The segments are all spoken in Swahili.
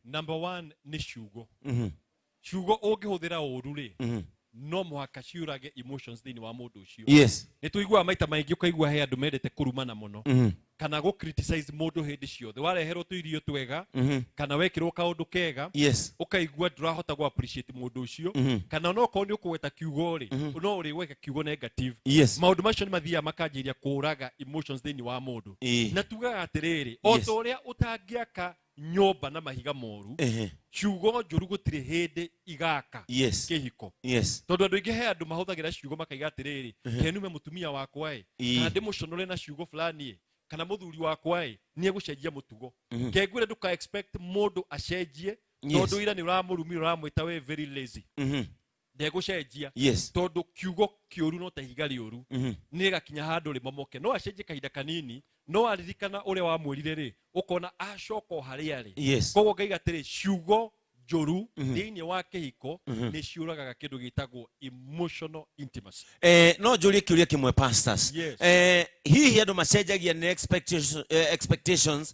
Number one ni ciugo. Ciugo ũngĩhũthĩra ũru rĩ no mũhaka ciũrage emotions thĩinĩ wa mũndũ ũcio. Yes. Nĩ tũiguaga maita maingĩ ũkaigua he andũ mendete kũrumana mũno kana gũ criticize mũndũ hĩndĩ ciothe. Wareherwo tũirio twega kana wekĩrwo kaũndũ kega ũkaigua ndũrahota gũ appreciate mũndũ ũcio kana no korwo nĩ ũkũgweta kiugo rĩ no ũrĩgweta kiugo negative. Maũndũ macio nĩ mathiaga makanjĩria kũraga emotions thĩinĩ wa mũndũ. Na tugaga atĩrĩrĩ o ta ũrĩa ũtangĩaka nyũmba na mahiga moru ciugo njũru gũtirĩ hĩndĩ igaka kĩhiko. Tondũ andũ aingĩ he andũ mahũthagĩra ciugo makaiga atĩrĩrĩ kenume mũtumia wakwa kana ndĩmũconore na ciugo fulani kana mũthuri wakwa nĩ egũcenjia mũtugo. Kengwĩre ndũka expect mũndũ acenjie tondũ ira nĩ ũramũrumire ũramwĩta we very lazy. Ndegũcenjia tondũ kiugo kĩũru no ta ihiga rĩũru nĩ gakinya handũ rĩmomoke. No acenjie kahinda kanini no aririkana ũrĩa wamwĩrire rĩ ũkona acoka harĩa arĩ. Koguo ngaiga atĩrĩ ciugo njũru thĩinĩ wa kĩhiko nĩ ciũragaga kĩndũ gĩtagwo emotional intimacy. No njũrie kĩũria kĩmwe pastors. Hihi andũ macenjagia nĩ expectations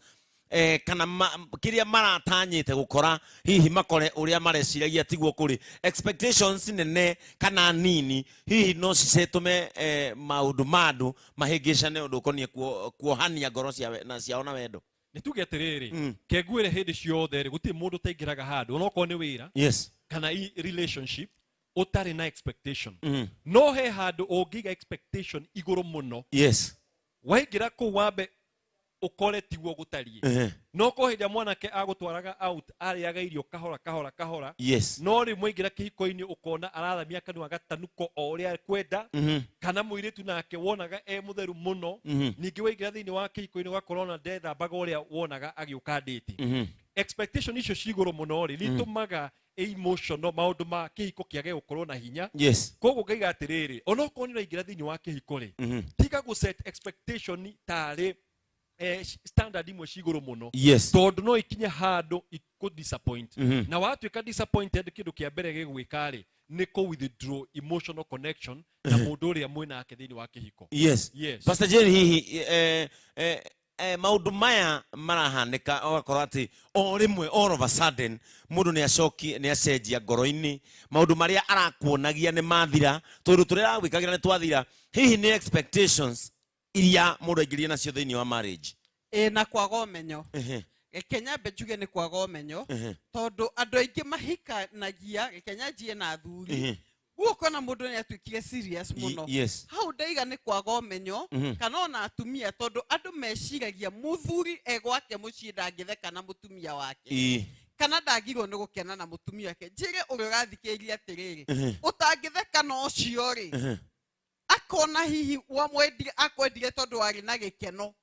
kana kĩrĩa maratanyĩte gũkora hihi makore ũrĩa mareciragia tiguo kũrĩ expectations nene kana nini hihi no citũme maũndũ ma andũ mahĩngĩcane ũndũ ũkoniĩ kuohania ngoro ciao na wendo. Nĩ tuge atĩrĩrĩ kengwĩre hĩndĩ ciothe gũtirĩ mũndũ ũtaingĩraga handũ onokorwo nĩ wĩra kana relationship ũtarĩ na expectation. No he handũ ũngĩiga expectation igũrũ mũno waingĩra kũu wambe ukore tiguo gũtariĩ. No ko hĩndĩ mwanake agũtwaraga out arĩaga irio kahora no rĩ mwaingĩra kĩhiko-inĩ ũkona arathamia kanua gatanuko o ũrĩa kwenda kana mũirĩtu nake wonaga mũtheru mũno ningĩ waingĩra thĩinĩ wa kĩhiko-inĩ ũgakorwo na ndethambaga ũrĩa wonaga agĩũka date. Expectation icio cigũrũ mũno rĩ nĩtũmaga emotional maũndũ ma kĩhiko kĩage gũkorwo na hinya. Koguo ngaiga atĩrĩrĩ onokorwo nĩ ũraingĩra thĩinĩ wa kĩhiko rĩ tiga gũ set expectation tarĩ standard imwe cigũrũ mũno tondũ no ikinye handũ ikũ disappoint. Na watuĩka disappointed kĩndũ kĩa mbere gĩgwĩka rĩ nĩ kũ withdraw emotional connection na mũndũ ũrĩa mwĩnake thĩinĩ wa kĩhiko. Pastor Jerry hihi maũndũ maya marahanĩka ũgakorwo atĩ o rĩmwe all of a sudden mũndũ nĩ acenjia ngoro-inĩ maũndũ marĩa arakuonagia nĩ mathira tondũ tũrĩa aragwĩkagĩra nĩ twathira. Hihi nĩ expectations iria mũndũ aingĩria nacio thĩinĩ wa marriage na kwaga ũmenyo. Kenya mbenjuge nĩ kwaga ũmenyo tondũ andũ aingĩ mahikanagia Kenya njie na athuri guokona mũndũ nĩ atuĩkire serious mũno. Hau ndaiga nĩ kwaga ũmenyo kana ona atumia tondũ andũ meciragia mũthuri gwake mũciĩ ndangĩtheka na mũtumia wake kana ndagirwo nĩ gũkena na mũtumia wake. Njĩre ũrĩa ũrathikĩrĩria atĩrĩrĩ ũtangĩtheka na ũcio rĩ akona hihi akwendire tondũ warĩ na gĩkeno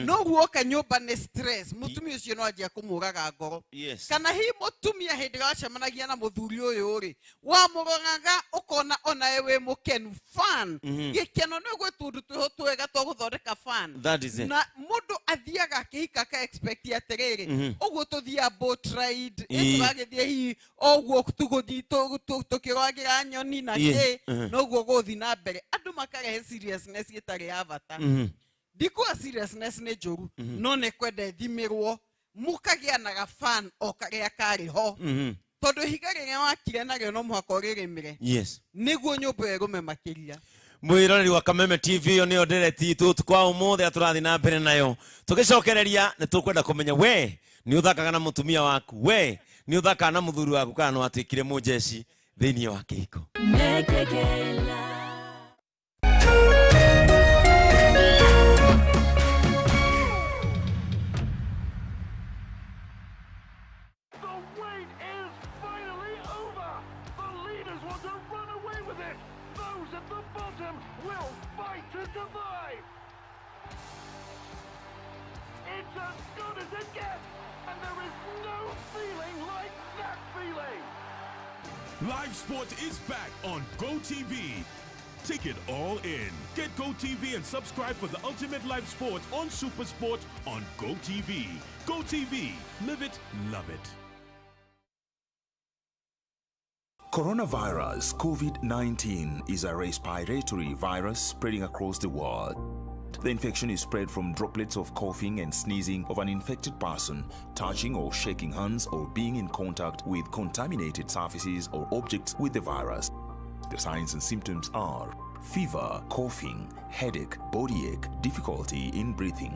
no guoka nyũmba nĩ stress mũtumia ũcio no anjia kũmũraga ngoro. Kana hihi mũtumia hĩndĩ wacemanagia na mũthuri ũyũ rĩ wamũroraga ũkona ona wĩ mũkenu fan gĩkeno nĩ gwĩ tũndũ tũhũ twega twa gũthondeka fan. Na mũndũ athiaga akĩhika ka expect atĩrĩrĩ ũguo tũthiaga boat ride tũragĩthiĩ hihi ũguo tũgũthiĩ tũkĩragĩra nyoni na kĩ noguo gũthiĩ na mbere. Andũ makarehe seriousness ĩtarĩ ya bata. Ndikuga seriousness nĩ njũru no nĩ kwenda thimirwo mũkagĩa na gafan o karĩa karĩ ho tondũ higa rĩrĩa wakire narĩo no mũhaka ũrĩrĩmĩre nĩguo nyũmba ĩrũme makĩria. Mwĩroreri wa Kameme TV ĩyo nĩyo ndereti itũ kwa ũmũthĩ tũrathiĩ na mbere nayo tũgĩcokereria nĩ tũkwenda kũmenya we nĩ ũthakaga na mũtumia waku we nĩ ũthakaga na mũthuri waku kana no atuĩkire mũjeci thĩinĩ wa kĩhiko. Live sport is back on GoTV. Take it all in. Get GoTV and subscribe for the ultimate live sport on Super Sport on GoTV. GoTV. Live it, love it. Coronavirus COVID-19 is a respiratory virus spreading across the world. The infection is spread from droplets of coughing and sneezing of an infected person, touching or shaking hands, or being in contact with contaminated surfaces or objects with the virus. The signs and symptoms are fever, coughing, headache, body ache, difficulty in breathing.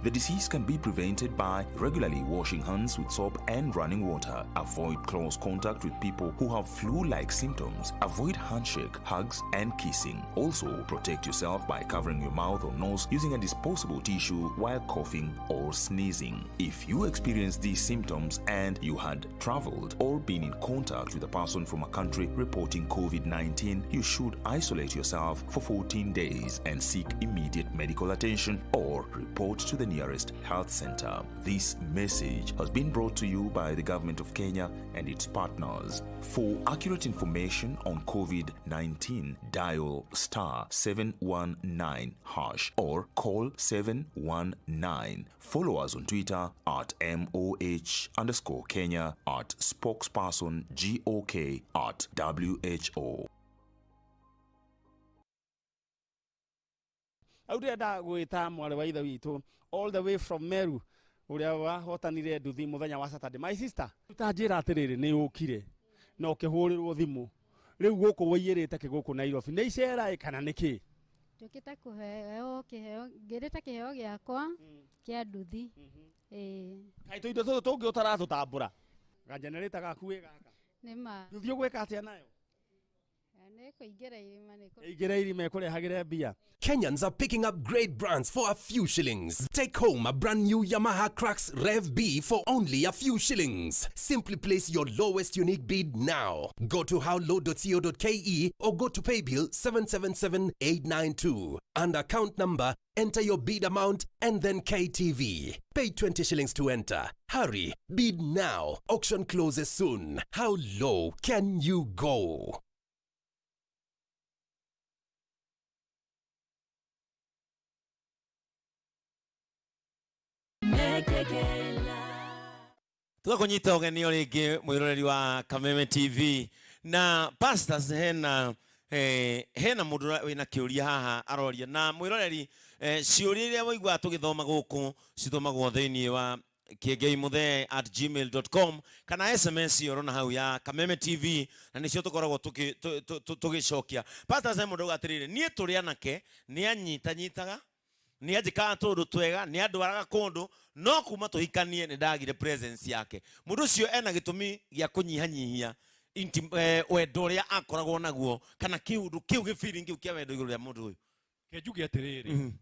The disease can be prevented by regularly washing hands with soap and running water. Avoid close contact with people who have flu-like symptoms. Avoid handshake, hugs, and kissing. Also, protect yourself by covering your mouth or nose using a disposable tissue while coughing or sneezing. If you experience these symptoms and you had traveled or been in contact with a person from a country reporting COVID-19, you should isolate yourself for 14 days and seek immediate medical attention or report to the nearest health center. This message has been brought to you by the Government of Kenya and its partners. For accurate information on COVID-19, dial *719# or call 719. Follow us on Twitter at MOH_Kenya, at spokesperson GOK, at WHO. Aurenda gwita mwale wa ithe witu all the way from Meru uria wahotanire nduthi muthenya wa Saturday. My sister, utanjira atiriri ni ukire na ukihurirwo thimu riu guku wiyirite kiguku Nairobi ni icera kana niki? Tukita kuheo kiheo ngirite kiheo giakwa kia nduthi kai tu indo tu tungi utaratutambura ga generator gaku wi gaka nima nduthi ugwika atia nayo? Kenyans are picking up great brands for a few shillings. Take home a brand new Yamaha Crux Rev B for only a few shillings. Simply place your lowest unique bid now. Go to howlow.co.ke or go to paybill 777892. And account number, enter your bid amount and then KTV. Pay 20 shillings to enter. Hurry, bid now. Auction closes soon. How low can you go? Tukakunyita ugenio ringi mwiroreri wa Kameme TV na pastors hena mundu wina kiuria haha aroria na mwiroreri ciuria iria waigua tugithoma guku cithomagwo thiini wa kiengeimuthe@gmail.com kana SMS yorona hau ya Kameme TV na nicio tukoragwo tugicokia. Pastors mundu atirire nie turi anake ni anyitanyitaga ni ajika tundu twega ni andwaraga kundu no kuma tuhikanie ni ndagire presence yake mundu ucio ena gitumi gya kunyihanyihia wendo uria akoragwo naguo kana kiundu kiu gifeeling kiu kia wendo iguru ya mundu uyu ke njuge atiriri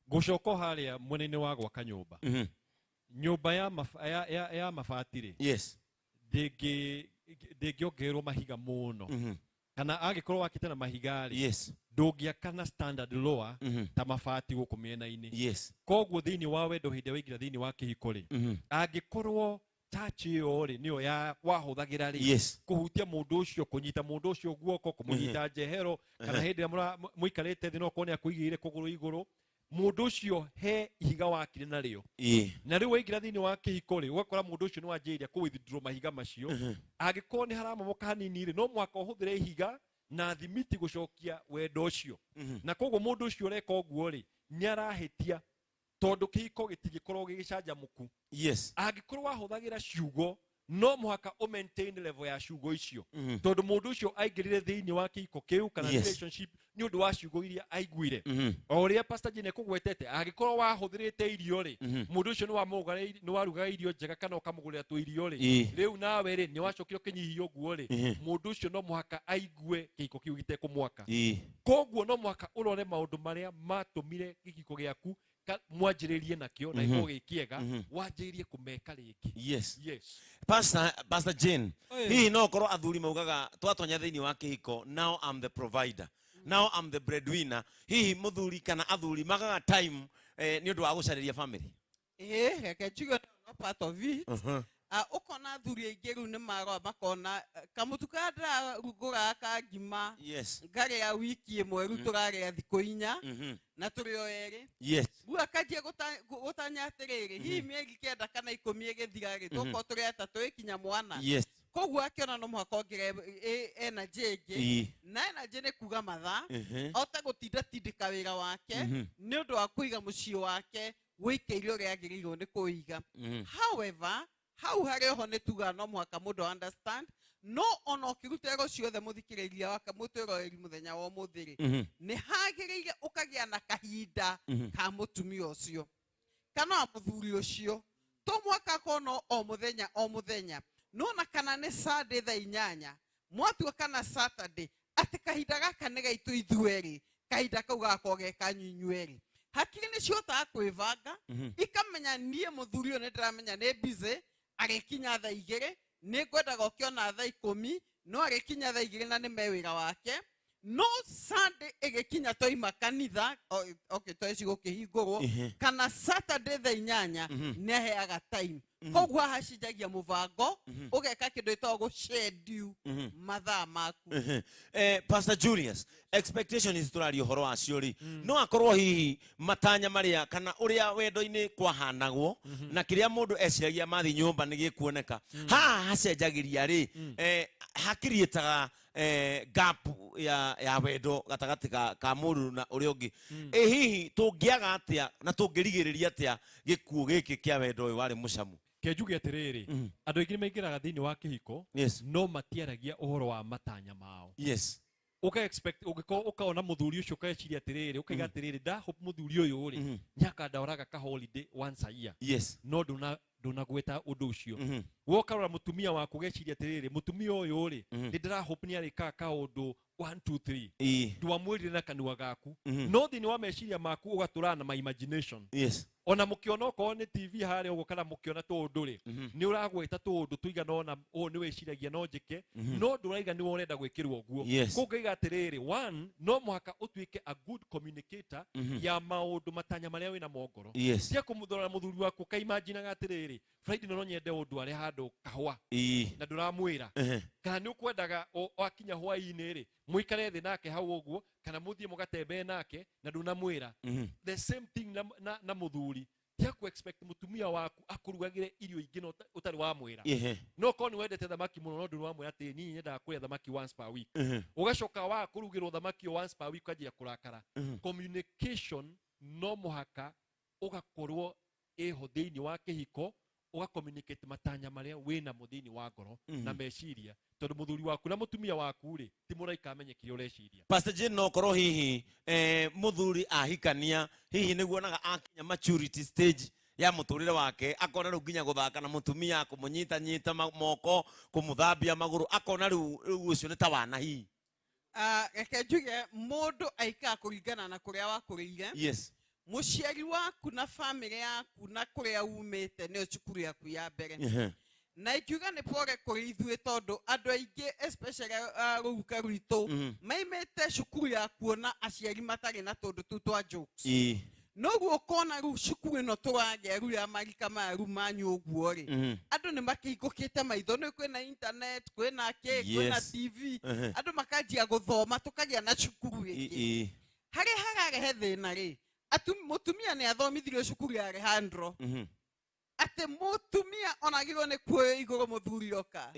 gucoko haria mwenene wa gwaka nyumba nyumba ya mabatiri yes ndingiongerwo mahiga muno kana agikorwo wakite na mahigari yes ndogia kana standard lower ta mabati guku miena-ini yes koguo thiini wa wendo hinde waingira thiini wa kihikori agikorwo touch yo ri niyo ya wahuthagira ri yes kuhutia mundu ucio kunyita mundu ucio guoko kumunyita njehero kana hindi muikarite thi no kone akuigire kuguru iguru mundu ucio he ihiga wakire na rio na riu waingira thiini wa kihikori ugakora mundu ucio ni wanjiria ku withdraw mahiga macio agikorwo ni haramomoka hanini ri no mwaka uhuthire ihiga na thimiti gucokia wendo ucio na koguo mundu ucio reka uguo ri ni arahitia tondu kihiko gitigikorwo gigicanjamuku yes agikorwo ahuthagira ciugo no muhaka o maintain level ya ciugo icio tondu mundu ucio aingirire thiini wa kihiko kiu kana relationship ni undu wa ciugo iria aiguire o ria pastor Jine kugwetete agikorwo wahuthirite irio ri mundu ucio ni wamugarire ni waruga irio njega kana ukamugurira tu irio ri riu nawe ri ni wacokio kinyihio guo ri mundu ucio no muhaka aigue kihiko kiu gitekumwaka koguo no muhaka urore maundu maria matumire kihiko giaku mwanjiririe nakio na iko gikiega wanjirie kumeka ringi yes Pastor Jane hihi no korwo athuri maugaga twatonya thiini wa kihiko now I'm the provider now I'm the breadwinner hihi muthuri kana athuri magaga time ni undu wa gucariria family reke njuge no part of it ukona athuri aingi riu ni maroa makona kamutuka ndarugura ka ngima ngari ya wiki imwe riu turaria thikũ 4 na turi o eri riu akanjia gutanya atiriri hihi mieri 9 kana 10 igithira ri toko turi 3 ikinya mwana koguo akiona no muhaka ongere energy ĩngĩ na energy nĩ kuga mathaa ota gũtinda tindĩka wĩra wake nĩ ũndũ wa kũiga mũciĩ wake wĩikĩire ũrĩa agĩrĩirwo nĩ kũiga. However, hau harĩ oho nĩ tuga no muhaka mũndũ understand no ona ũkĩruta wĩra ũcio othe mũthikĩrĩria wake mũtũroreri mũthenya wa ũmũthĩ nĩ hagĩrĩire ũkagĩa na kahinda ka mũtumia ũcio kana mũthuri ũcio to mwaka kono o mũthenya no na kana nĩ Sunday thaa 8 mwatua kana Saturday atĩ kahinda gaka nĩ gaitũ ithuerĩ kahinda kau gakorwo ge kanyu inyuerĩ hakiri nĩ cihotaga kwĩbanga ikamenya niĩ mũthuri ũyũ nĩ ndĩramenya nĩ busy agĩkinya thaa 2 nĩ ngwendaga ũkĩona thaa 10 no agĩkinya thaa 2 na nĩ mewĩra wake no Sunday ĩgĩkinya toima kanitha okay toici gũkĩhingũrwo kana Saturday thaa 8 nĩ aheaga time koguo hacinjagia mũbango ũgeka kĩndũ gĩtagwo schedule mathaa maku. Pastor Julius, expectation is tũraria ũhoro wacio rĩ no akorwo hihi matanya marĩa kana ũrĩa wendo-inĩ kwahanagwo na kĩrĩa mũndũ eciragia mathi nyũmba nĩ gĩkuoneka haha hacenjagĩria rĩ hakiriĩtaga gap ya wendo gatagatĩ ka mũndũ na ũrĩa ũngĩ hihi tũngĩaga atĩa na tũngĩrigĩrĩria atĩa gĩkuũ gĩkĩ kĩa wendo ũyũ warĩ mũcamu? Kenjuge atiriri andũ aingĩ maingĩraga thĩinĩ wa kĩhiko no matiaragia ũhoro wa matanya mao. Uka-expect ukaona mũthuri ũcio ũkaeciria atiriri ukaiga atiriri da hope mũthuri ũyũ rĩ nĩakandaũraga ka holiday once a year no ndunagweta ũndũ ũcio wokarora mũtumia waku ũgeciria atiriri mũtumia ũyũ rĩ ndĩra hope nĩ arĩkaga ka ũndũ 1 2 3 ndwamwĩrire na kanua gaku no thĩinĩ wa meciria maku ũgatũrana na my imagination. Ona mũkĩona okorwo nĩ TV harĩa ũguo kana mũkĩona tũũndũ rĩ nĩ ũragweta tũũndũ tũigana ona ũũ nĩ wĩciragia no njĩke no ndũraiga nĩ ũrenda gwĩkĩrwo ũguo kũngĩiga atĩrĩrĩ one no mũhaka ũtuĩke a good communicator ya maũndũ matanya marĩa wĩna mongoro cia kũmũthora mũthuri waku kaimaginaga atĩrĩrĩ Friday no nyende ũndũ arĩa handũ kahũa na ndũramwĩra kana nĩ ũkwendaga akinya hwaĩ-inĩ rĩ mũikare thĩ nake hau ũguo kana mũthiĩ mũgatembee nake na ndũnamwĩra the same thing na mũthuri tia ku expect mũtumia waku akũrugagĩre irio ingĩ no ũtarĩ wamwĩra no korwo nĩ wendete thamaki mũno no ndũramwĩra atĩ niĩ nyendaga kũrĩa thamaki once per week ũgacoka wa kũrugĩrwo thamaki once per week ũkanjia kũrakara. Communication no mũhaka ũgakorwo ĩho thĩinĩ wa kĩhiko ũga-communicate matanya marĩa wĩna thĩinĩ wa ngoro na meciria tondũ mũthuri waku na mũtumia waku rĩ ti mũraika amenye kĩrĩa ũreciria. Pastor Jane no korwo hihi mũthuri ahikania hihi nĩguo onaga akinya maturity stage ya mũtũrĩre wake akona rĩu nginya gũthaka na mũtumia kũmũnyita moko kũmũthambia magũrũ akona rĩu ũcio nĩ ta wana hihi. Reke njuge mũndũ aikaga kũringana na kũrĩa wakũrĩire mũciari waku na family yaku na kũrĩa umĩte nĩyo cukuru yaku ya mbere na ikiuga nĩ pore kũrĩ ithuĩ tondũ andũ aingĩ especially rũruka rwitũ maimĩte cukuru ya kuona aciari matarĩ na tũndũ tũu twa jokes noguo ũkona rĩu cukuru ĩno tũragĩa rĩu ya marika maya rĩu manyu ũguo rĩ andũ nĩ makĩingũkĩte maitho nĩ kwĩna internet kwĩna kwĩna TV andũ makanjia gũthoma tũkagĩa na cukuru ĩngĩ harĩa hararehe thĩna rĩ mũtumia nĩ athomithirio cukuru ya Alejandro atĩ mũtumia onagĩrwo nĩ kuoya igũrũ mũthuri oka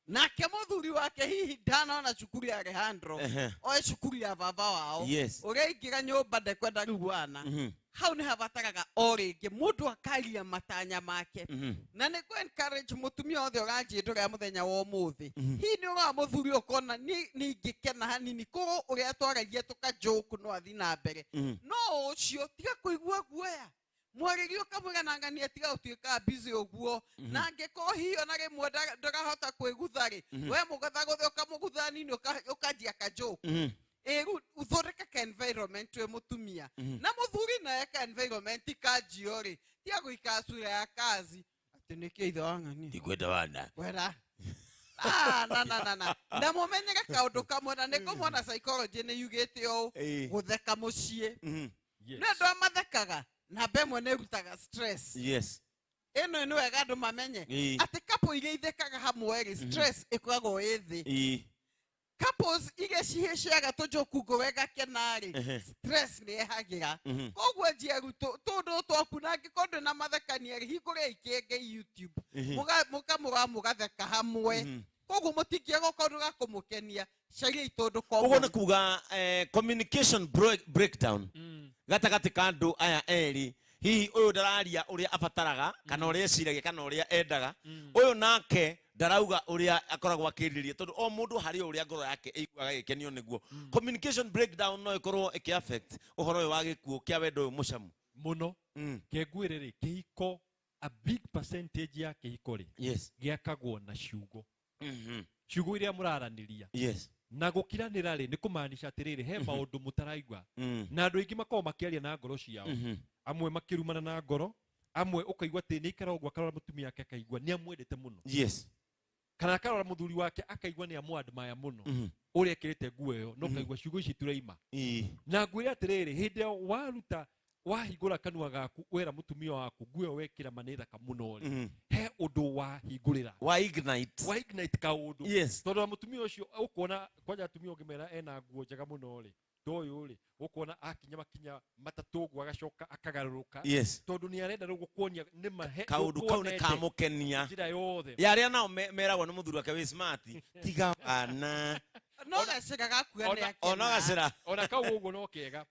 nake mũthuri wake hihi ndanona cukuru ya Alejandro oe cukuru ya baba wao ũrĩaingĩra nyũmba ndekwenda rĩu wana hau nĩ habataraga o rĩngĩ mũndũ akaria matanya make na nĩ encourage mũtumia othe ũranjĩndũra mũthenya wa ũmũthĩ hihi nĩ ũrora mũthuri ũkona nĩ ingĩkena hanini kũrũ ũrĩa twaragia tũkajoke no athi na mbere no ũcio tiga kũigua guoya mwarĩrio kamũganangania tiga ũtuĩka busy ũguo na angĩkorwo hihi ona rĩmwe ndũrahota kwĩgutha rĩ we mũgatha gũthe ũkamũgutha nini ũkanjia kajoke rĩu ũthondeka ka environment wĩ mũtumia na mũthuri naye ka environment kanjio rĩ tiga gũikara sura ya kazi atĩ nĩkĩo ithe wang'ania ndikwenda wana wera na mũmenyere kaũndũ kamwe na nĩkũmwona psychology nĩ yugĩte ũũ gũtheka mũciĩ nĩ andũ amathekaga na bemwe nĩ rutaga stress ĩno nĩ wega andũ mamenye atĩ kapo iria ithekaga hamwe rĩ stress ĩkoragwo ĩ thĩ couples iria ciheciaga tujokungo wega kenari stress ni ehagira kogwo njeru tundu twaku na ngikondo na mathekania hingure ikenge YouTube mugatheka hamwe kogwo mutingia gokorwo gakumukenia caria itundu kwa ugo kuga communication breakdown gatagati kandu aya eri hihi uyu ndararia uria abataraga kana uria eciragia kana uria endaga uyu nake ndarauga uria akoragwo akiriria tondu o mundu hari uria ngoro yake eiguaga gikenio niguo communication breakdown no ikorwo iki affect uhoro uyu wa gikuo kia wendo uyu mucamu muno kengwiriri kihiko a big percentage ya kihiko ri giakagwo na ciugo ciugo iria muraraniria na gukiranira ri ni kumaanisha atiriri he maundu mutaraigwa na andu ingi makoo makiaria na ngoro ciao amwe makirumana na ngoro amwe ukaigwa ati ni ikarogwa karora mutumia yake akaigwa ni amwendete muno kana karora muthuri wake akaigwa ni amwadmire muno uria kirite nguo yo no kaigwa ciugo ici turaima na ngwire atiriri hindi waruta wahingura kanua gaku wera mutumia waku nguo wekira manitha kamuno ri he undu wahingurira wa ignite ka undu tondu mutumia ucio ukona kwanja atumia ungimera ena nguo njega muno ri toyo ri ukona akinya makinya matatu gwa gacoka akagaruruka tondu ni arenda rugo kuonia ni mahe kaundu kau ne kamukenia njira yothe yaria nao meragwo ni muthuri wake wi smart tiga ana no gacira gakuga ni akena ona gacira ona kau uguo no kega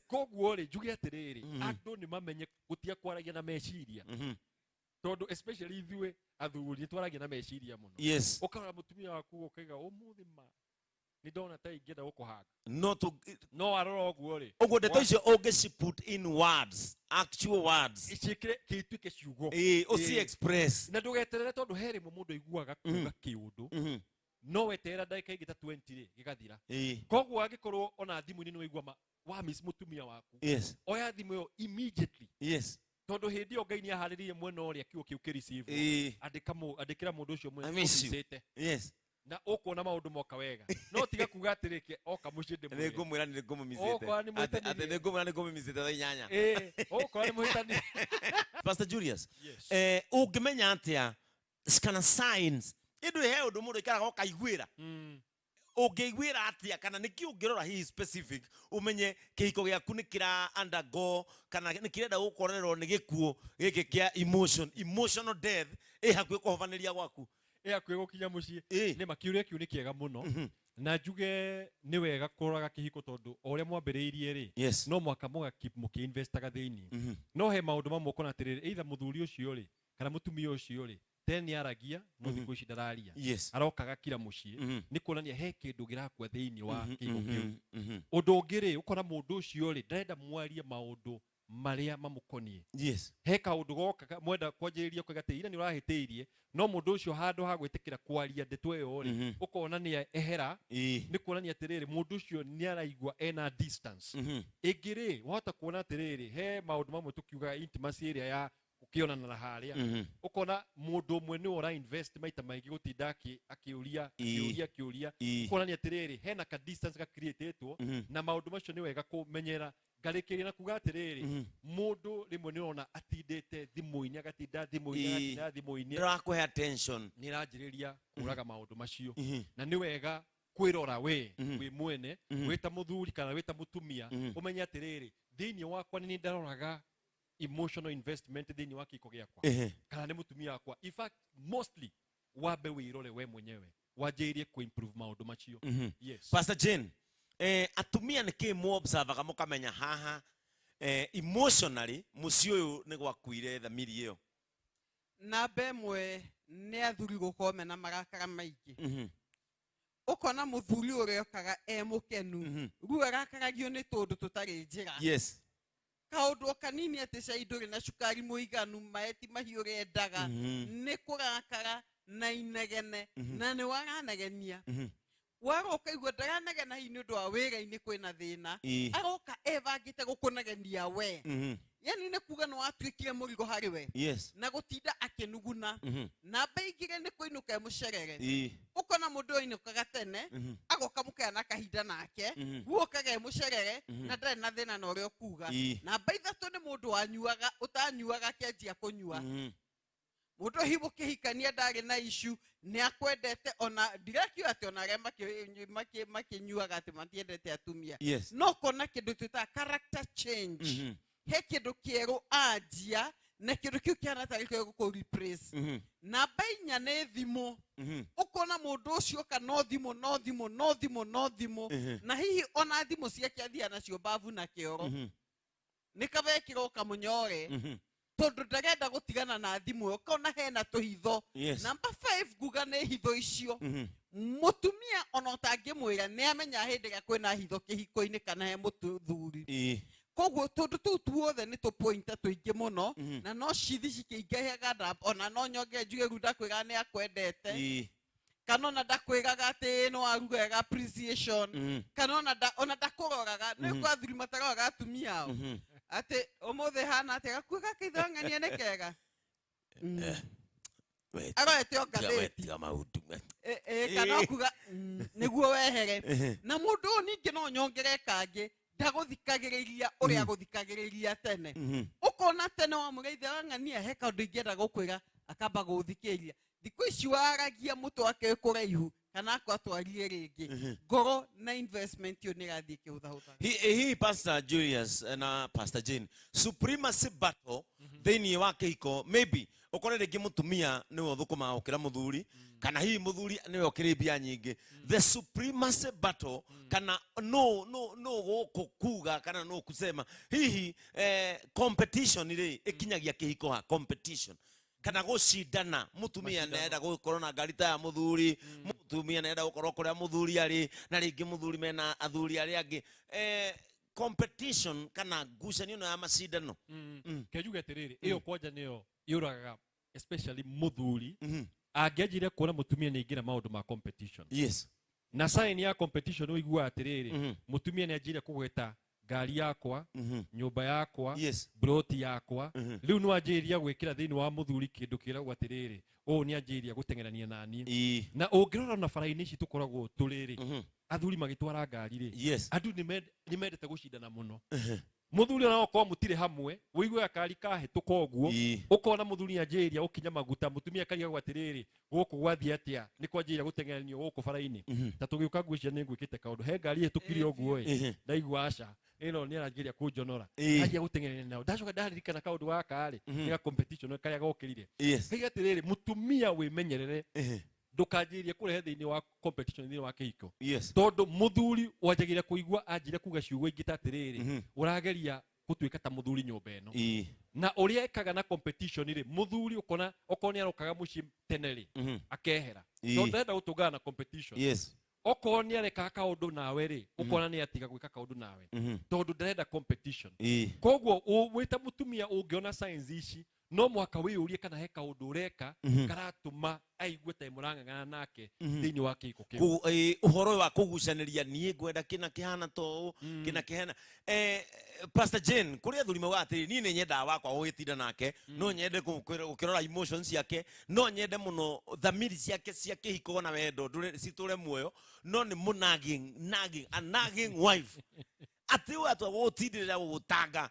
kogwo ri njuge atiriri andu ni mamenye gutia kwaragia na meciria tondu especially ithuĩ athuri twaragia na meciria muno ukara mutumia waku ukaiga umuthi ma ni ndona ta ingenda gukuhanga no arora uguo ri uguo ndeto icio ungici put in words actual words icikire kiituike ciugo uci express na ndugeterere tondu heri mundu aiguaga kuga kiundu no weterera ndagika ingi ta 20 ri gigathira kogwo angikorwo ona thimu-ini ni waigua wa miss mutumia waku oya thimu yo immediately tondu hindi yo Ngai ni ahariririe mwena uria kiugo kiu kireceive andikira mundu ucio mwena ucite na ukuona maundu moka wega no tiga kuga atirike oka mucinde mwe ngumwira ni ngumumizite ate ni ngumwira ni ngumumizite tha inyanya okwa ni muhitani Pastor Julius ungimenya atia kana signs indu he undu mundu ikaraga okaiguira ungeiguira atia kana niki ungirora hi specific umenye kihiko giaku nikira undergo kana nikirenda gukorerwo ni gikuo giki kia emotional death hakuhi kuhobaniria gwaku hakuhi gukinya mucii ni makiuria kiu ni kiega muno na njuge ni wega kuroraga kihiko tondu oria mwambiriirie ri no mwaka mukiinvestaga thiini no he maundu mamwe ukona atiriri either muthuri ucio ri kana mutumia ucio ri teni aragia no thiku ici ndararia arokaga kira mucii ni kuonania he kindu girakua thiini wa kihiko kiu undu ungiri ukona mundu ucio ri ndarenda mwarie maundu maria mamukonie he kaundu goka mwenda kwanjiriria ukagate ira ni urahitiirie no mundu ucio handu ha gwitikira kwaria ndeto iyo ri ukona ni ehera ni kuonania atiriri mundu ucio ni araigua ena distance igiri wahota kuona atiriri he maundu mamwe tukiuga intimacy area ya ukionana na haria ukona mundu mwe ni ora invest maita maingi gutinda akiuria ukona ni atiriri he na ka distance ga createetwo na maundu macio ni wega kumenyera ngarikiria na kuga atiriri mundu rimwe ni ona atindite thimu-ini agatinda thimu-ini rakuhe attention ni ranjiriria kuraga maundu macio na ni wega kwirora we mwene wita muthuri kana wita mutumia umenye atiriri thiini wakwa ni ndaroraga emotional investment thiini wa kiko giakwa kana ni mutumia wakwa in fact mostly wabe wirore we mwenyewe wanjirie ku improve maundu macio Pastor Jane atumia ni ki mu observe mukamenya haha emotionally muci uyu ni gwakuire thamiri iyo na bemwe ni athuri gukome na marakara maingi ukona muthuri uria okaga mukenu ru arakaragio ni tondu tutari njira kaundu kanini ati cainduri na cukari muiganu maeti mahiu rendaga ni kurakara na inegene na ni waranegenia waroka igwa ndaranegena hi ni undu wa wira-ini kwina thina aroka evangite gukunegenia we yani ni kuga no atwikire murigo hari we na gutinda akinuguna na beigire ni kuinuka mucerere ukona mundu ainukaga tene agoka mukana kahinda nake guokaga mucerere na ndare na thina na urio kuga na baithatu ni mundu wanyuaga utanyuaga kianjia kunyua Mundu hibo kihikania ndari na issue ni akwendete ona ndirakio ati ona arĩa makinyuaga ati matiendete atumia. No kona kindu twita character change. He kindu kieru anjia na kindu kiu kianatarika guko replace. Namba 4 nĩ thimo. Ukona mundu ucio ka no thimo na hihi ona thimo ciake athia nacio bavu na kioro. Nikabekirwo kamunyore. Tondu ndarenda gutigana na thimu ukona hena tuhitho. Namba 5 guga nĩ hitho icio. Mutumia ona utangimwira ni amenya hindi ga kwina hitho kihiko-ini kana he muthuri. Koguo tondu tu tuothe ni tu pointa tuingi muno na no cithi cikĩingĩhaga ona no nyonge njuge ruda kwĩra ni akwendete. Kana ona ndakwigaga ati no arugaga appreciation. Kana ona ndakuroraga ni kwa thuri mataroraga atumia ao. Ate omothe hana ate gakuga kithangania nekega. Arete ogadeti kama utume. Kana kuga niguo wehere. Na mundu ningi no nyongere kangi ndaguthikagiriria uria guthikagiriria tene. Ukona tene wa mugeitha ngania he kaundu ingenda gukwira akamba guthikiria. Thikũ ici waragia mũtu wake kũraihu kana akwatwarie rĩngĩ ngoro na investment yo nĩ gathiĩ kĩhũthahũtha. He Pastor Julius na Pastor Jane supremacy battle thĩinĩ wa kĩhiko maybe ukore rĩngĩ mũtumia nĩwe ũthũkũmaga gũkĩra mũthuri kana hihi mũthuri nĩwe ũkĩrĩ mbia nyingĩ. The supremacy battle kana no gũkũ kuga kana no kusema hihi competition rĩ ikinyagia kĩhiko ha competition. Kana gucindana mutumia nenda gukorwo na ngari ta ya muthuri mutumia nenda gukorwo kuria muthuri ari na ringi muthuri mena athuri ari angi competition kana ngucanio na macindano. Kejuga atiriri iyo kwanja niyo yuraga especially muthuri angianjire kuona mutumia ni ingira maundu ma competition. Na sign ya competition uigua atiriri mutumia ni anjire kugweta ngari yakwa nyumba yakwa broti yakwa riu no anjiria gwikira thiini wa muthuri kindu kiragwo atiriri ni anjiria gutengerania nani na ungirora na faraini ici tukoragwo turiri athuri magitwara ngari ri andu ni mendete gucindana muno. Muthuri ona okwa mutire hamwe uigwe akari kahituka uguo ukona muthuri anjiria ukinya maguta mutumia kariga gwatiriri guku gwathi atia ni kwanjiria gutengeranio guku faraini ta tugiuka ngwicia ni ngwikite kaundu he ngari hitukire uguo ndaigua aca ino ni aranjiria kunjonora ajia gutengerania nao ndacoka ndaririkana kaundu gaka ri ni competition karia gokirire kaiga atiriri mutumia wimenyerere ndukanjirie kurehe thiini wa competition thiini wa kihiko tondu muthuri wanjagira kuigua anjire kuga ciugo ingi ta atiriri urageria gutuika ta muthuri nyumba ino na uria ekaga na competition ri muthuri ukona okoni arokaga muci teneri akehera tondu ndenda gutungana na competition okoni areka kaundu nawe ri ukona ni atiga gwika kaundu nawe tondu ndenda competition. Koguo wita mutumia ungiona signs ici no mwaka wiyurie kana he kaundu ureka karatuma aigue ta murang'ang'ana nake thiini wa kihiko kiu uhoro wa kugucaniria nie ngwenda kina kihana to kina kihana. Pastor Jane kuria athuri mauga atiri ni nyenda wakwa ugitinda nake no nyende gukirora emotions yake no nyende muno thamiri ciake cia kihiko na wendo citure muoyo no ni a nagging wife ati watu gutindirira gutanga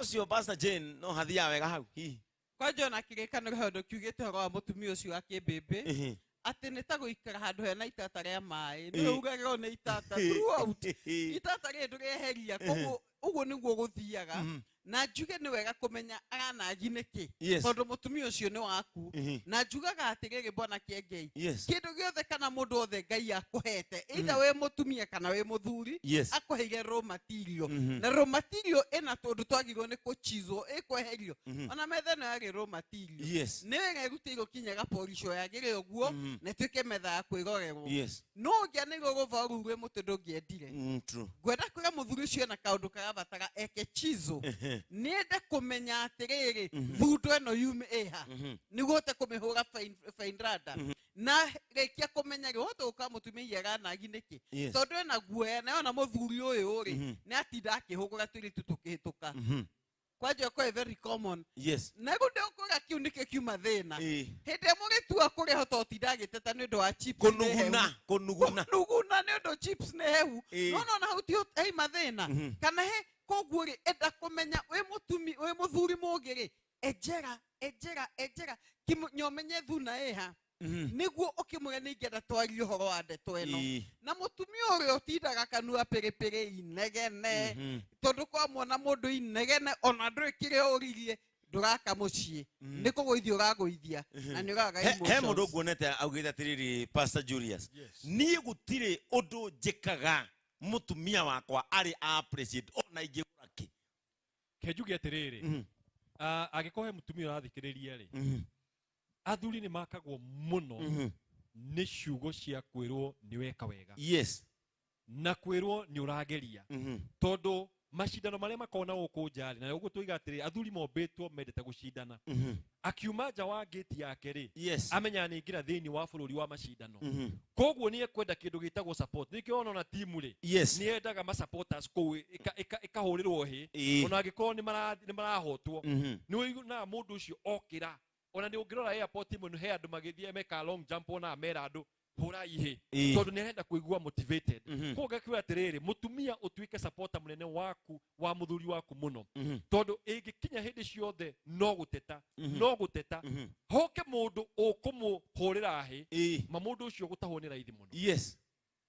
ucio Pastor Jane no hathia wega hau hihi kwa Jona kirikano gahondo kiugite horo wa mutumia ucio akibebe ati nita guikara handu hena itata ria mai ni ugagiro ni itata throughout itata ri ndureheria koguo uguo niguo guthiaga na njuge ni wega kumenya aranagi niki tondu mutumia ucio ni waku na njugaga atiriri bwana kiengei kindu giothe kana mundu othe Ngai akuhete either we mutumia kana we muthuri akuheire raw material na raw material ena tondu twagirwo ni kuchizwo ikweherio ona methe no yari raw material ni wega irutiro kinyaga polisho yagire uguo na twike metha ya kwirorerwo no ngia ni guva rurwe mutu ndungiendire gwenda kwira muthuri ucio na kaundu karabatara eke chizo niende kumenya atiriri thundo eno yume eha niguo te kumihura fine rada na rekia kumenya rihote ukamutumia ganagi niki tondu ena guoya na ona muthuri uyu ri ni atinda akihugura tiri tutukihituka kwaje kwa very common na gude ukora kiu nike kiuma thina hinde mugitua kuri hota utinda giteta ni ndu wa chips kunuguna ni ndu chips ne hehu no na hauti hey mathina kana he koguo ri enda kumenya we muthuri mugiri ejera nyomenye thuna eha niguo ukimwe ningenda twarie horo wa ndeto eno na mutumia uri utindaga kanua perepere inegene tondu kwa mwana mundu inegene ona nduri kire uririe nduraka mucii nikuguithia uraguithia na ni uraga he mundu nguonete augite atiriri Pastor Julius nie gutire undu njikaga mutumia wakwa ari appreciate ona ingiguraki kenjuge atiriri agikohe mutumia urathikiriria ri athuri ni makagwo muno ni ciugo cia kwirwo ni weka wega na kwirwo ni urageria tondu mashindano maria makona guku njari na uguo tuiga atiri athuri mombetwo mendete gucindana akiuma nja wa gate yake ri amenya ni ngira thini wa bururi wa mashindano koguo ni ekwenda kindu gitagwo support nikio ona timu ri ni endaga ma supporters ko ikahurirwo hi ona agiko ni marahotwo ni na mundu ucio okira ona ni ungirora airport imwe he andu magithie meka long jump ona mera andu hura ihe tondu ni arenda kuigua motivated koga kiwa atiriri mutumia utuike supporter munene waku wa muthuri waku muno tondu ingikinya hindi ciothe no guteta hoke mundu ukumuhurira hi ma mundu ucio gutahwo ni raithi muno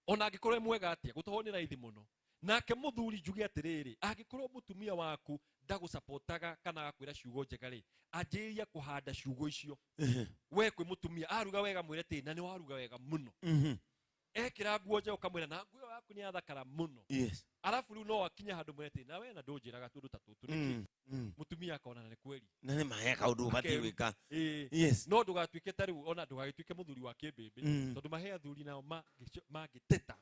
ona angikorwo mwega atia gutahwo ni raithi muno nake muthuri njuge atiriri angikorwo mutumia waku ndagusupportaga kana gakwira ciugo njega ri anjiria kuhanda ciugo icio we kwi mutumia aruga wega mwire ti na ni waruga wega muno ekira nguo nje ukamwira na nguo yaku ni athakara muno alafu riu no akinya handu mwire ti na we na ndunjiraga tundu ta tutu niki mutumia akaona ni kweli na ni maheka undu bati wika no ndugatuike ta riu ona ndugagituike muthuri wa kibimbi tondu mahe athuri nao magiteta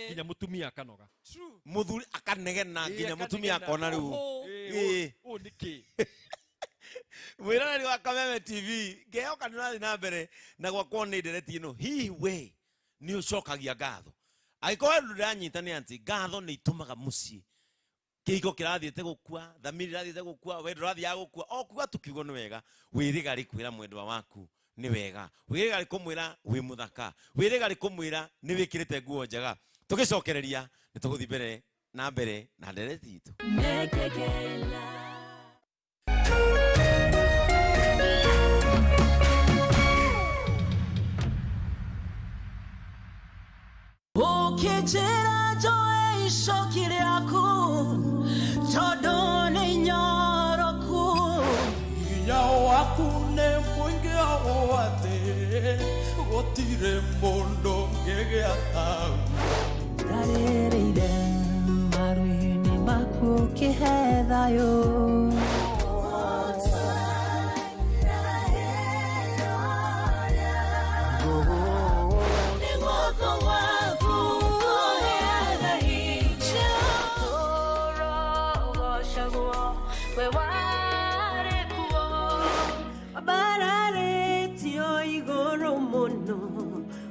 kinya mutumia akanoga muthuri akanegena kinya mutumia akona riu o niki Mwirana ni wa Kameme TV ngeoka nirathi na mbere na gwakwo ni ndereti ino hihi we ni ucokagia ngatho agikoe nduranyita ni anti ngatho ni itumaga mucii kiiko kirathiete gukua thamiri rathiete gukua we ndurathia gukua o kuga tukiugo ni wega wirigari kwira mwendwa waku ni wega wirigari kumwira wi muthaka wirigari kumwira ni wikirite nguo njega tugicokereria ni tuguthi mbere na ndereti itu Ukijira joe ishokiri yaku Todone nyoroku Inyao wakune mwingi awate Gotire mondo ngege atau Garereire maruini maku kihethayo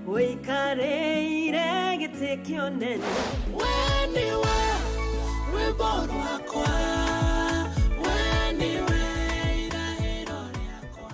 Wikareire gite kionene Weniwe Rwimbo rwakwa Weniwe irahiro ryakwa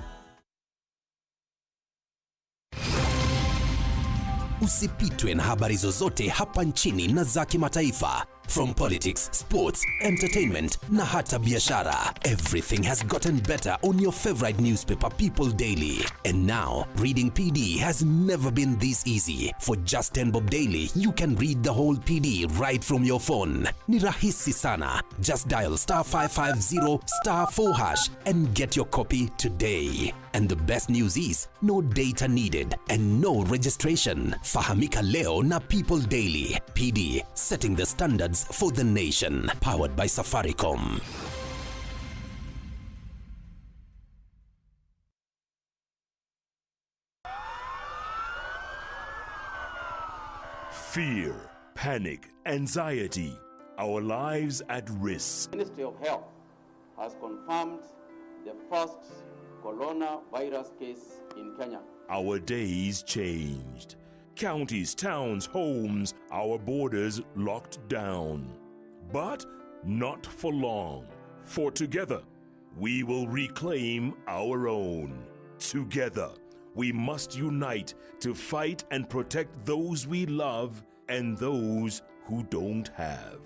Usipitwe na habari zozote hapa nchini na za kimataifa. From politics, sports, entertainment na hata biashara. Everything has gotten better on your favorite newspaper, People Daily. And now, reading PD has never been this easy. For just 10 bob daily, you can read the whole PD right from your phone. Ni rahisi sana. Just dial *550 *4# and get your copy today. And the best news is, no data needed and no registration. Fahamika leo na People Daily. PD, setting the standards for the nation. Powered by Safaricom. Fear, panic, anxiety, our lives at risk. The Ministry of Health has confirmed the first coronavirus case in Kenya. Our days changed. Counties, towns, homes, our borders locked down. But not for long. For together, we will reclaim our own. Together, we must unite to fight and protect those we love and those who don't have.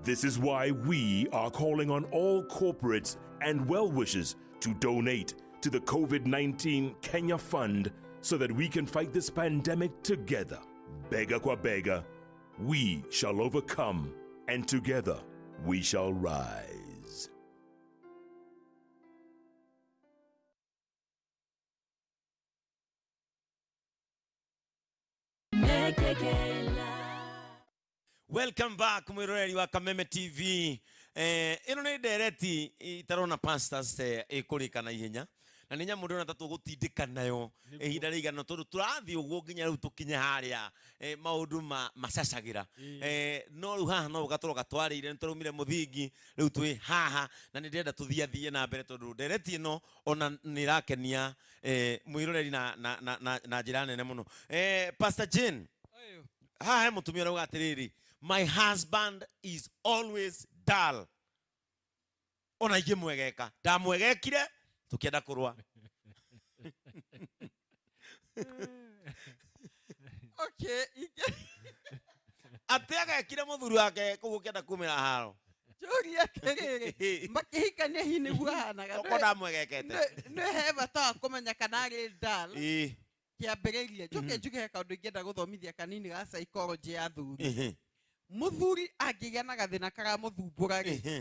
This is why we are calling on all corporates and well-wishers to donate to the COVID-19 Kenya Fund so that we can fight this pandemic together. Bega kwa bega, we shall overcome, and together we shall rise. Welcome back mwiroreri wa Kameme TV. Ino ni ndereti itarona pastors ikurika na ihenya na ninya mundu na tatu gutindika nayo ihinda rigana tondu turathi uguo nginya riu tukinye haria maundu macacagira no riu haha no gatoro gatwarire nturumire muthingi riu twi haha na ni ndenda tuthiathie na mbere tondu ndereti ino ona nirakenia mwiroreri na njira nene muno. Pastor Jane, haha mutumia rauga atiriri, my husband is always dull. Ona ige mwegeka ndamwegekire tukienda kurwa. Okay, atega kire muthuri wake kugukienda kumira haro Joria kerere makihikania hini buhanaga ko ndamwegekete no heva ta kumenya kana ari dull kiambiriria njuke kaundu ingenda guthomithia kanini ga psychology ya thuri. Muthuri angigĩa na gathina kara muthumbura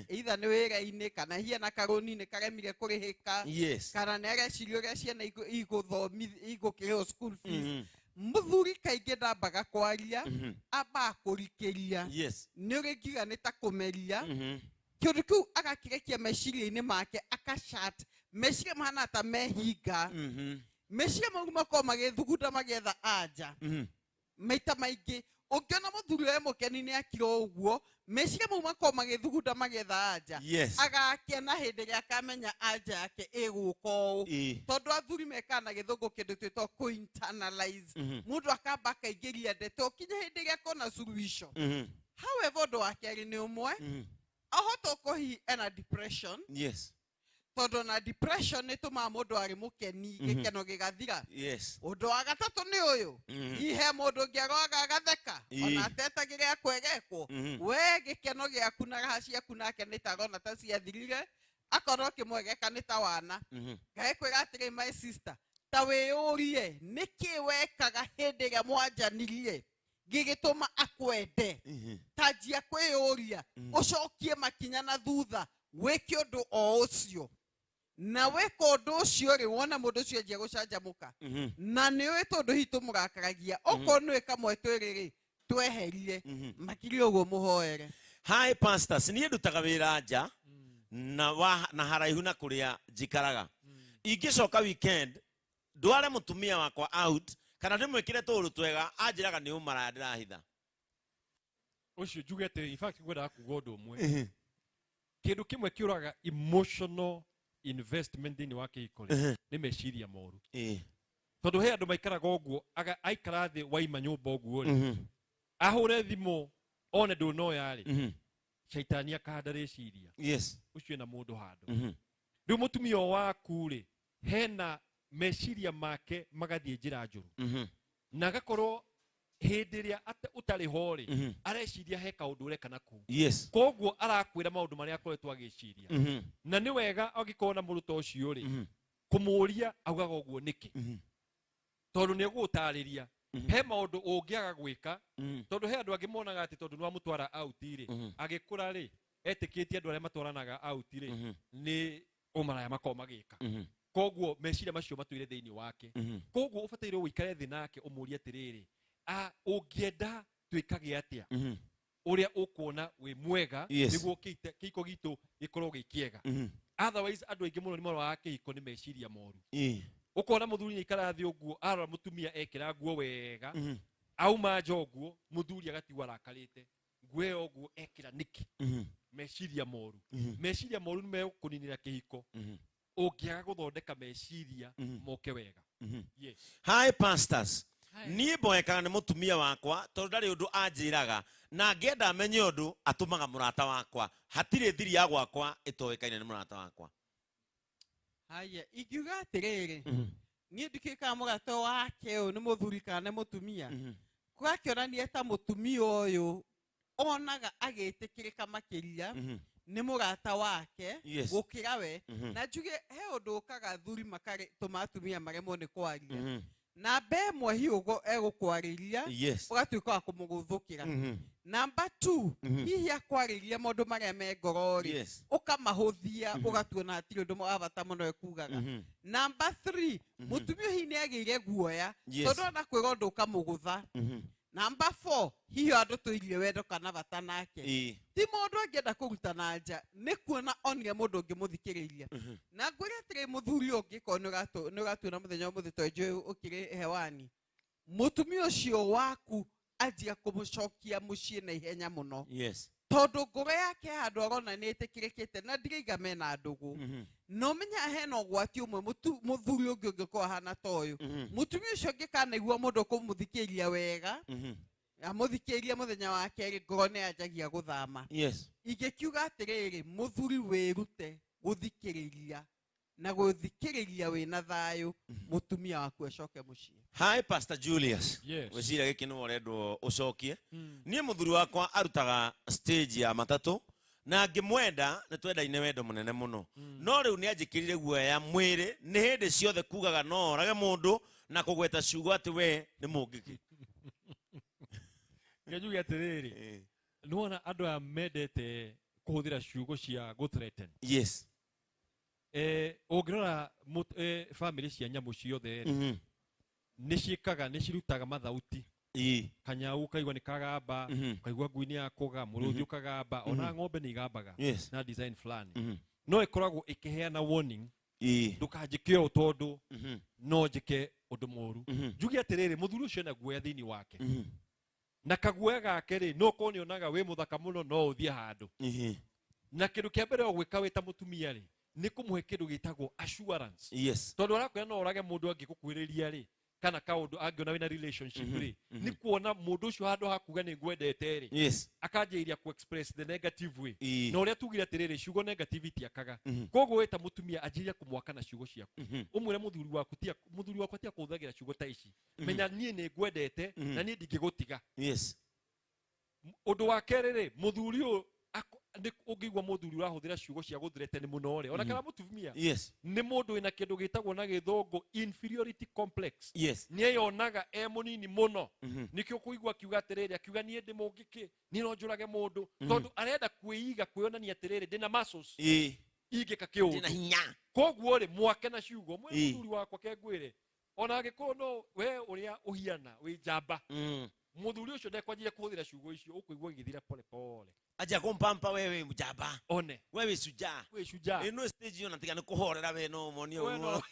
either ni wĩra-inĩ kana hiana karũni-inĩ karemire kũrĩhĩka kana nĩ areciria ũrĩa ciana igũkĩrĩhwo school fees, muthuri kaingĩ ndambaga kwaria amba kũrikĩria nĩ ũrĩngiuga nĩ ta kũmeria kĩũndũ kĩu agakĩrekia meciria-inĩ make akashat meciria mahana ta mehinga meciria mau makorwo magĩthugunda magĩetha anja maita maingĩ. Ukiona muthuri we mukeni ni akira uguo meciria mau makorwo magĩthugunda magĩetha anja agakena hĩndĩ ĩrĩa akamenya anja yake ĩgũka ũũ tondũ athuri mekaga na gĩthũngũ kĩndũ twĩtwo kũ-internalize mũndũ akamba akaingĩria ndeto kinya hĩndĩ ĩrĩa akona solution. However ũndũ wa kerĩ nĩ ũmwe ahota ũkohi ena depression tondũ na depression nĩ tũmaga mũndũ arĩ mũkeni gĩkeno gĩgathira. Ũndũ wa gatatũ nĩ ũyũ ihe mũndũ ngĩaroaga agatheka ona atetagĩrĩa kwegekwo we gĩkeno gĩaku na raha ciaku nake nĩ tarona ta ciathirire akorwo kĩmwegeka nĩ ta wana. Ngaĩkwĩra atĩrĩ my sister ta wĩyũrie nĩkĩ wekaga hĩndĩ ĩrĩa mwanjanirie gĩgĩtũma akwende tanjia kwĩyũria ũcokie makinya na thutha wĩke ũndũ o ũcio na weka ũndũ ũcio rĩ wona mũndũ ũcio anjia gũcanjamũka na nĩ ũĩ tondũ hitu mũrakaragia okorwo nĩ kamwe twĩrĩ tweherie makiri ũguo mũhoere. Hi pastors, niĩ ndutaga wĩra nja na haraihu na kũrĩa njikaraga. Ingĩcoka weekend ndware mũtumia wakwa out kana ndĩmwĩkĩre tũũru twega anjĩraga nĩ ũmaraya ndĩrahitha. Ũcio njugĩte in fact ngwendaga kuuga ũndũ ũmwe kĩndũ kĩmwe kĩũraga emotional investment thĩinĩ wa kĩhiko nĩ meciria moru tondũ he andũ maikaraga ũguo aikara thĩ waima nyũmba ũguo rĩ ahũre thimũ one ndũnoya rĩ shaitani akahanda rĩciria ũcio na mũndũ handũ rĩu mũtumia waku rĩ hena meciria make magathiĩ njĩra njũru na agakorwo hĩndĩ ĩrĩa ũtarĩ ho rĩ areciria he kaũndũ ũreka naku koguo arakwĩra maũndũ marĩa akoretwo agĩciria na nĩ wega angĩkorwo na mũrutwo ũcio rĩ kũmũria augaga ũguo nĩkĩ tondũ nĩ egũgũtarĩria he maũndũ ũngĩaga gwĩka tondũ he andũ angĩ monaga atĩ tondũ nĩ wamũtwara out rĩ agĩkũra rĩ etĩkĩtie andũ arĩa matwaranaga out rĩ nĩ ũmaraya makorwo magĩka koguo meciria macio matũire thĩinĩ wake koguo ũbataire ũikare thĩ nake ũmũrie atĩrĩrĩ ũngĩenda twĩkage atĩa ũrĩa ũkuona wĩ mwega nĩguo kĩhiko gitũ gĩkorwo gĩ kĩega. Otherwise andũ aingĩ mũno nĩ maroraga kĩhiko nĩ meciria moru ũkona mũthuri nĩaikara thĩ ũguo arora mũtumia ekĩra nguo wega auma nja ũguo mũthuri agatigwo arakarĩte nguo ĩyo ũguo ekĩra nĩkĩ meciria moru meciria moru nĩ megũkũninĩra kĩhiko ũngĩaga gũthondeka meciria moke wega. Hi pastors, niĩ mboekaga nĩ mũtumia wakwa tondũ ndarĩ ũndũ anjĩraga na ngĩenda amenye ũndũ atũmaga mũrata wakwa hatirĩ thiri ya gwakwa ĩtoĩkaine nĩ mũrata wakwa. Haya ingiuga atĩrĩrĩ niĩ ndikĩkaga mũrata wake ũyũ nĩ mũthuri kana nĩ mũtumia kũrakĩonania ta mũtumia ũyũ onaga agĩtĩkĩrĩka makĩria nĩ mũrata wake Yes. gũkĩra we na njuge he ũndũ ũkaga athuri tũma atumia maremwo nĩ kwaria namba ĩmwe hiũgo egũkwarĩria Yes. ũgatuĩka wa kũmũgũthũkĩra namba 2 hihi akwarĩria maũndũ marĩa me ngoro-rĩ Yes. ũkamahũthia ũgatuona hatirĩ ũndũ wa bata mũno ekugaga namba 3 mũtumia hihi nĩ agĩire guoya Yes. tondũ ona kwĩra ũndũ ũkamũgũtha namba 4 hihi andũ tũirie wendo kana bata nake ti mũndũ angĩenda kũruta na nja nĩ kuona onire mũndũ ũngĩmũthikĩrĩria na ngwĩre atĩrĩ mũthuri ũngĩ korwo nĩ ũratuona mũthenya ũmũthĩ to njũĩ ũkĩrĩ hewani mũtumia ũcio waku anjia kũmũcokia mũciĩ na ihenya mũno Yes. tondũ ngoro yake handũ arona nĩ ĩtĩkĩrĩkĩte na ndiraiga mena ndũgũ no menya hena ũgwati ũmwe mũthuri ũngĩ ũngĩkorwo ahana ta ũyũ mũtumia ũcio ũngĩkanaigua mũndũ kũmũthikĩria wega amũthikĩrie mũthenya wa kerĩ ngoro nĩ yanjagia gũthama Yes. ingĩkiuga atĩrĩrĩ mũthuri wĩrute gũthikĩrĩria na gũthikĩrĩria wĩna thayũ mũtumia waku acoke mũciĩ. Hi Pastor Julius. Yes. Wecira gĩkĩ nĩ ũrendwo ũcokie. Niĩ mũthuri wakwa arutaga stage ya matatũ na ngĩmwenda nĩ twendaine wendo mũnene mũno. No rĩu nĩ anjĩkĩrire guoya mwĩrĩ nĩ hĩndĩ ciothe kugaga no orage mũndũ na kũgweta ciugo atĩ we nĩ mũngĩki. Ngejuge atĩrĩrĩ nĩwona andũ aya mendete kũhũthĩra ciugo cia gũthreaten. Yes. Ũngĩrora family cia nyamũ ciothe nĩ ciĩkaga nĩ cirutaga mathauti. Kanyau kaigua nĩ kagamba, kaigua ngui nĩ yakũga, mũrũthi ũkagamba, ona ng'ombe nĩ igambaga na design fulani. No ĩkoragwo ĩkĩheana warning ndũkanjĩke ũũ tondũ no njĩke ũndũ mũũru. Njuge atĩrĩrĩ mũthuri ũcio ena guoya thĩinĩ wake na kaguoya gake rĩ no ũkorwo nĩonaga wĩ mũthaka mũno no ũthiĩ handũ na kĩndũ kĩa mbere gwĩka wĩ ta mũtumia rĩ nĩ kũmũhe kĩndũ gĩtagwo assurance. Yes. Tondũ arakwĩra no orage mũndũ angĩgũkuhĩrĩria rĩ kana kaũndũ angĩona wĩna relationship rĩ nĩ kuona mũndũ ũcio handũ hakuga nĩ ngwendete rĩ akanjĩrĩria ku express the negative way na ũrĩa tugire atĩrĩrĩ ciugo negativity akaga koguo wĩ ta mũtumia anjĩrĩria kũmwaka na ciugo ciaku ũmwĩre mũthuri wakwa tia kũhũthagĩra ciugo ta ici menya niĩ nĩ ngwendete na niĩ ndingĩgũtiga. Ũndũ wa kerĩ rĩ mũthuri ũyũ ũngĩigua mũthuri ũrahũthĩra ciugo cia gũthreaten mũno rĩ ona kana mũtumia nĩ mũndũ wĩna kĩndũ gĩtagwo na gĩthũngũ inferiority complex. Nĩeyonaga e mũnini mũno nĩkĩo kũigua akiuga atĩrĩrĩ akiuga niĩ ndĩ mũngĩkĩ niĩ no njũrage mũndũ tondũ arenda kwĩiga kwĩonania atĩrĩrĩ ndĩna muscles ingĩka kĩũndũ. Koguo rĩ mwake na ciugo mwĩ mũthuri wakwa kengwĩre ona angĩkorwo no we ũrĩa ũhiana wĩ njamba mũthuri ũcio ndekwanjire kũhũthĩra ciugo icio ũkũigua igĩthira pole pole. Aja kumpampa wewe mjaba. One. Wewe shujaa. Wewe shujaa. Eno stage yo natika nikuhorera we no moni uwo.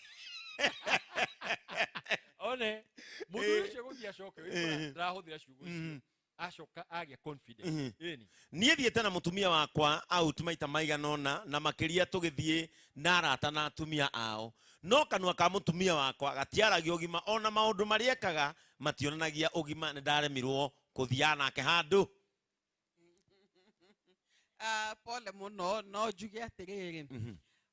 One. Mũthuri ũcio gũthiĩ acoke wĩ ndahũthĩra ciugo icio. Acoka agĩa confidence. Niĩ thiĩte na mũtumia wakwa out maita maigana ũna na makĩria tũgĩthiĩ na arata na atumia ao. No kanua ka mũtumia wakwa gatiaragia ũgima ona maũndũ marĩa ekaga mationanagia ũgima nĩ ndaremirwo kũthiana nake handũ. Pole mũno no njuge atĩrĩrĩ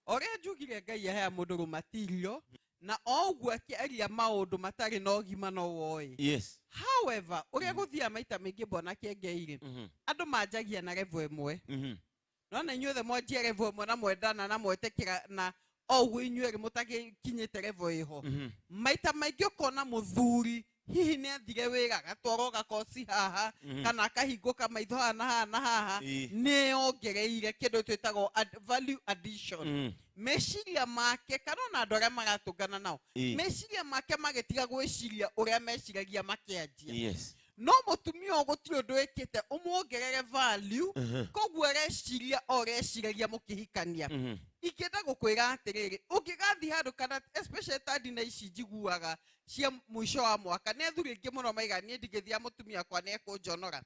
ũrĩa njugire Ngai ahea mũndũ rũmatirio na oguo akĩaria maũndũ matarĩ na ũgima no woĩ. However ũrĩa gũthiaga maita maingĩ mbona kĩengeire andũ manjagia na level ĩmwe no na inyuothe mwanjia level ĩmwe na mwendana na mwetĩkĩra na oguo inyuerĩ mũtakinyĩte level ĩho maita maingĩ ũkona mũthuri hihi nĩ athire wĩra gatwaro gakoci haha kana akahingũka maitho haha na haha nĩ ongereire kĩndũ twĩtagwo value addition. Meciria make kana ona andũ arĩa magatũngana nao meciria make magĩtiga gwĩciria ũrĩa meciragia makĩanjia. No mũtumia ũyũ gũtirĩ ũndũ wĩkĩte ũmuongerere value koguo areciria ũreciragia mũkĩhikania. Ingĩenda gũkwĩra atĩrĩrĩ ũngĩgathiĩ handũ kana especially tandina ici njiguaga cia mũico wa mwaka nĩ athuri aingĩ mũno maiga niĩ ndingĩthiĩ mũtumia kwa nĩ ekũnjonora.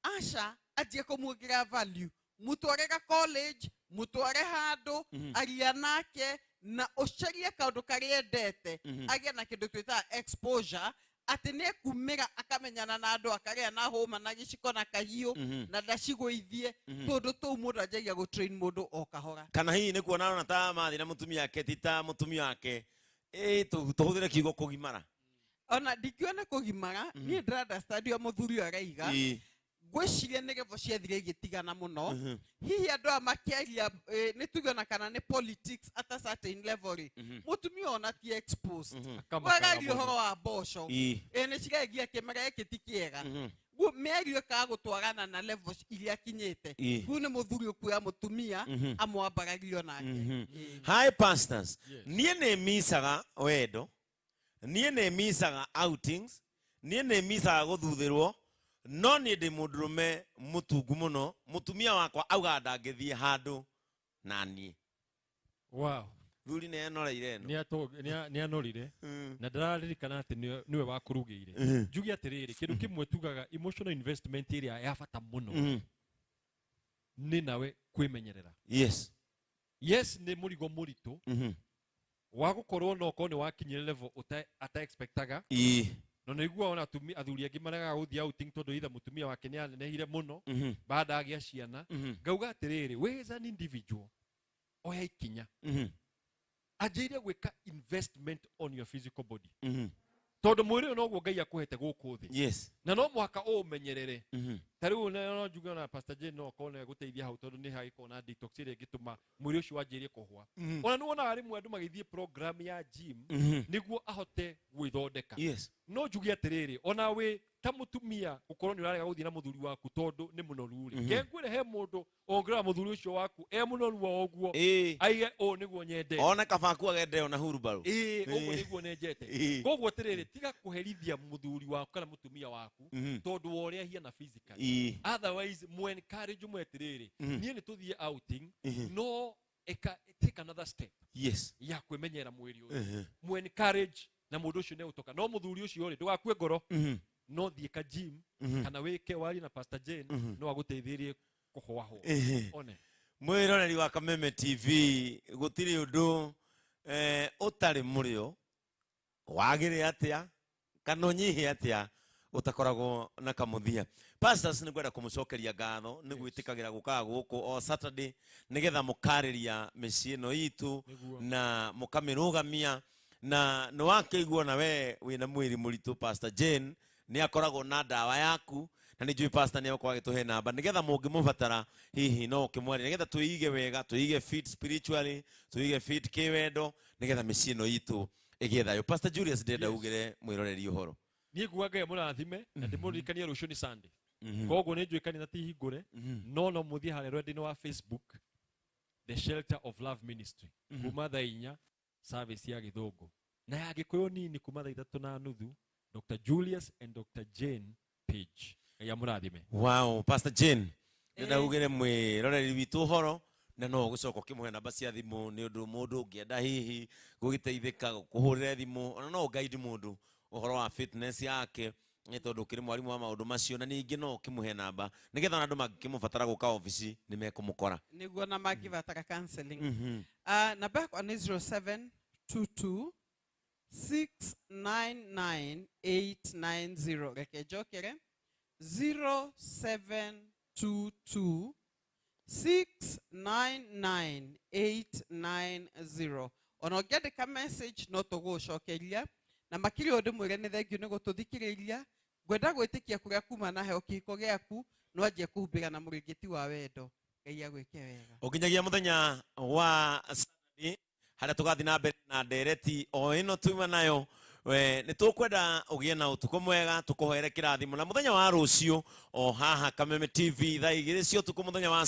Aca anjie kũmuongerera value mũtware college mũtware handũ aria nake na ũcarie kaũndũ karĩa endete agĩa na kĩndũ twĩtaga exposure atĩ nĩ kumĩra akamenyana na andũ akagĩa na hũma na gĩciko na kahiũ na ndacigũithie tondũ tũu mũndũ anjagia gũtrain mũndũ o kahora. Kana hihi nĩ kuona ona ta mathi na mũtumia wake ti ta mũtumia wake tũhũthĩre kiugo kũgimara. Ona ndingĩona kũgimara niĩ ndĩra understand mũthuri araiga gwiciria nä gevo ciathire igätigana må no hihi andå a makiaria nä tugona kana nä politics at a certain level må tumia ona ti exposed wagario horo wa mboco nä cigagia kä mera gä ti kä ega mĩario ĩkaga gũtwarana na levels iria akinyĩte rĩu nĩ mũthuri ũkuoya mũtumia amwambarario nake. Hi pastors, niĩ nĩ misaga wendo, niĩ nĩ misaga outings, niĩ nĩ misaga gũthuthĩrwo, no niĩ ndĩ mũndũrũme mũtungu mũno, mũtumia wakwa auga ndangĩthiĩ handũ na niĩ. Wow. Thuri nĩ anoreire no. Nĩ anorire na ndararirikana atĩ niwe wakũrugĩire. Njuge atĩrĩrĩ, kĩndũ kĩmwe tugaga emotional investment ĩrĩa ya bata mũno nĩ nawe kwĩmenyerera. Yes. Yes, nĩ mũrigo mũritũ wa gũkorwo no korwo nĩ wakinyire level ata expectaga. No nĩguo ona athuri angĩ maraga gũthiĩ outing tondũ itha mũtumia wake nĩ anenehire mũno baada agĩa ciana. Ngauga atĩrĩrĩ, we as an individual oya ikinya anjĩire gwĩka investment on your physical body. Tondũ mwĩrĩ no guo Ngai akũhete gũkũ thĩ. Yes. Na no mũhaka ũmenyerere. Ta rĩu no njuge na Pastor Jane no korwo nĩ gũteithia hau tondũ nĩ hagĩkorwo na detox ĩrĩa ĩngĩtũma mwĩrĩ ũcio wanjĩrie kũhwa. Ona nĩ wonaga rĩmwe andũ magĩthiĩ program ya gym nĩguo ahote gwĩthondeka. Yes. No njuge atĩrĩrĩ, ona wĩ ta mũtumia gũkorwo nĩ ũrarega gũthiĩ na mũthuri waku tondũ nĩ mũnoru rĩ. Ngengwĩre he mũndũ ongera mũthuri ũcio waku mũnoru wa ũguo aige nĩguo nyende. Ona kabaku agende ona hurubaru. Ũguo nĩguo nenjete. Koguo atĩrĩrĩ, tiga kũherithia mũthuri waku kana mũtumia waku tondũ wa ũrĩa hiana physically. Otherwise mu encourage mu atĩrĩrĩ, niĩ nĩ tũthiĩ outing no take another step. Yes. Ya kwĩmenyera mwĩrĩ ũyũ. Mu encourage na mũndũ ũcio nĩ ũtoka. No mũthuri ũcio rĩ ndũgakue ngoro. No thiĩ ka gym kana wĩke wari na Pastor Jane no agũteithĩrie kũhwahwo. One. Mwĩroreri wa Kameme TV gũtirĩ ũndũ ũtarĩ mũrĩo wagĩrĩ atĩa kana ũnyihe atĩa utakoragwo na kamuthia. Pastors nĩ ngwenda kũmũcokeria ngatho nĩ gwĩtĩkagĩra gũkaga gũkũ o Saturday nĩgetha mũkarĩria mĩciĩ ĩno itũ na mũkamĩrũgamia na nĩ wakĩiguo na we wĩna mwĩrĩ mũritũ Pastor Jane nĩ akoragwo na ndawa yaku na nĩ njũĩ pastor nĩ akoragwo agĩtũhe namba nĩgetha mũngĩmũbatara hihi no ũkĩmware nĩgetha twĩige wega twĩige fit spiritually twĩige fit kĩwendo nĩgetha mĩciĩ ĩno itũ ĩgĩe thayũ. Pastor Julius ndĩrenda ugĩre mwĩroreri ũhoro. Niĩ nguaga Ngai mũrathime na ndĩmũririkanie rũciũ nĩ Sunday. Koguo nĩ njũĩ kanitha ti hingũre no mũthiĩ harĩa rwenda-inĩ wa Facebook The Shelter of Love Ministry kuma thaa 4 service ya Gĩthũngũ na ya Gĩkũyũ nini kuma thaa 3:30 Dr. Julius and Dr. Jane Page. Ya mũrathime. Wow, Pastor Jane ndĩrenda ugĩre mwĩroreri witũ ũhoro na no gũcoka ũkĩmũhe namba cia thimũ nĩ ũndũ mũndũ ũngĩenda hihi gũgĩteithĩka kũhũrĩra thimũ ona no guide mũndũ ũhoro wa fitness yake nĩ tondũ ũkĩrĩ mwarimu wa maũndũ macio na ningĩ no ũkĩmũhe namba nĩgetha andũ mangĩkĩmũbatara gũka ofici nĩ mekũmũkora nĩguo na mangĩbatara counseling. Namba yakwa nĩ 0722 699 reke njokere 0722 699 ona ũngĩandĩka message no tũgũcokeria na makĩrĩ ũndũ mwĩre nĩ thengiũ nĩ gũtũthikĩrĩria ngwenda gwĩtĩkia kũrĩa kuma na heo kĩhiko gĩaku no anjie kũhumbĩra na mũrĩngĩti wa wendo. Ngai agwĩke wega ũkinyagia mũthenya wa Saturday harĩa tũgathiĩ na mbere na ndereti o ĩno tuma nayo nĩ tũkwenda ũgĩe na ũtukũ mwega tũkũhoere kĩrathimo na mũthenya wa rũciũ o haha Kameme TV thaa 2 cia ũtukũ mũthenya wa